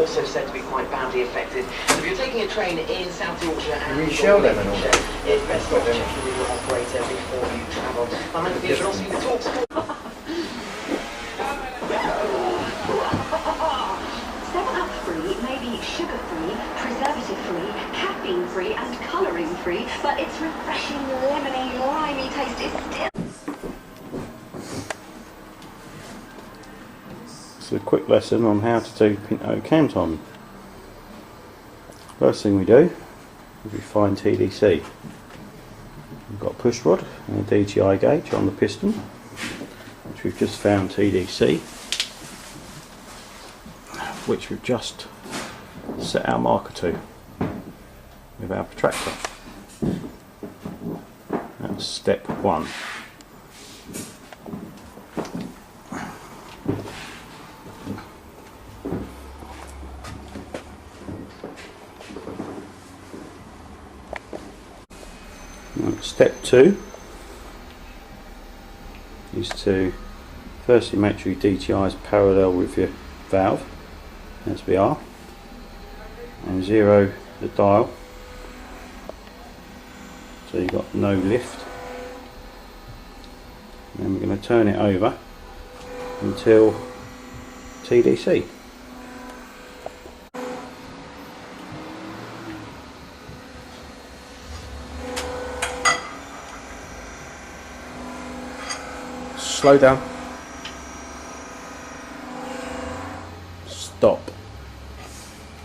also said to be quite badly affected. So if you're taking a train in South Yorkshire and reshow them and all that. It's best not to check with your operator before you travel. I'm going to be also the talks. Free, maybe sugar-free, preservative-free, caffeine-free and colouring-free, but its refreshing, lemony, limey taste is still... It's a quick lesson on how to do pinto cam timing. First thing we do is we find TDC. We've got a push rod and a DTI gauge on the piston, which we've just found TDC, which we've just set our marker to with our protractor. That's step one. Step two is to firstly make sure your DTI is parallel with your valve, as we are, and zero the dial so you've got no lift. And then we're going to turn it over until TDC. Slow down. Stop.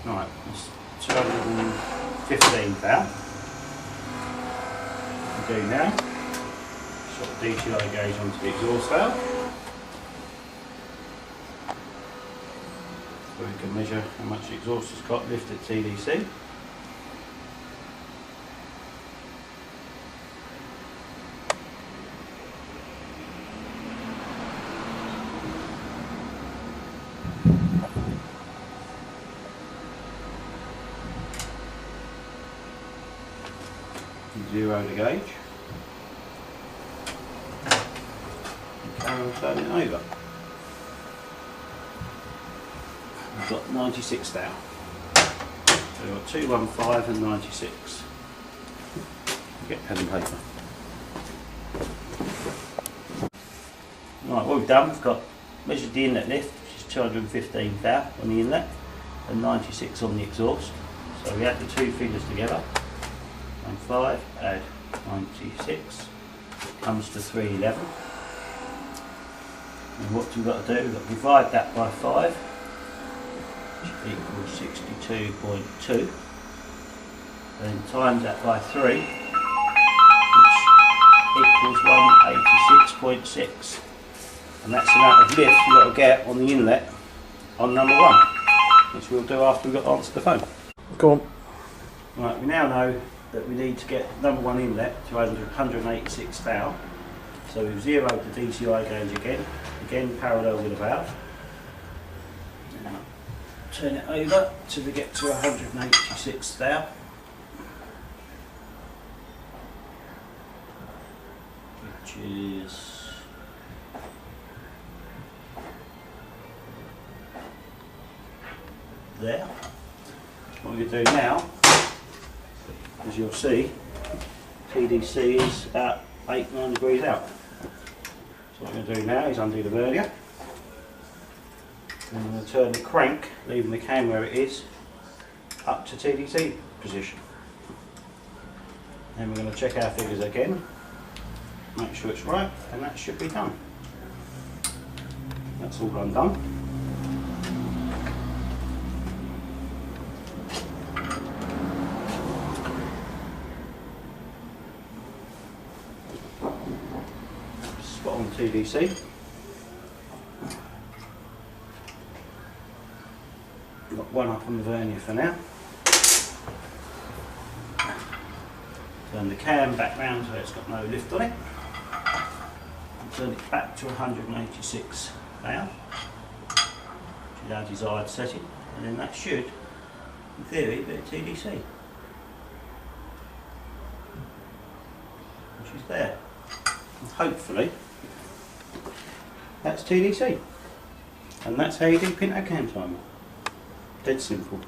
Right, that's 215 valve. What we do now, shut the DTI gauge onto the exhaust valve, so we can measure how much the exhaust has got lift at TDC. Zero the gauge and turn it over. We've got 96 now. So we've got 215 and 96. Get pen and paper. Right, what we've done, we've got measured the inlet lift, which is 215 thou on the inlet and 96 on the exhaust. So we add the two figures together. 5 add 96 comes to 311, and what we've got to do, we've got to divide that by 5, which equals 62.2, and then times that by 3, which equals 186.6, and that's the amount of lift you've got to get on the inlet on number 1, which we'll do after we've got to answer the phone. Go on. Right, we now know that we need to get number 1 inlet to 186 thou. So we've zeroed the DTI gauge again parallel with the valve. Now turn it over till we get to 186 thou. Which is there. What we're going to do now, as you'll see, TDC is about 8-9 degrees out. So what I'm going to do now is undo the vernier. And I'm going to turn the crank, leaving the cam where it is, up to TDC position. Then we're going to check our figures again, make sure it's right, and that should be done. That's all undone. Spot on TDC. Got one up on the vernier for now. Turn the cam back round so it's got no lift on it. And turn it back to 186 now, which is our desired setting, and then that should, in theory, be a TDC, which is there. And hopefully, that's TDC, and that's how you do pinto cam timing. Dead simple.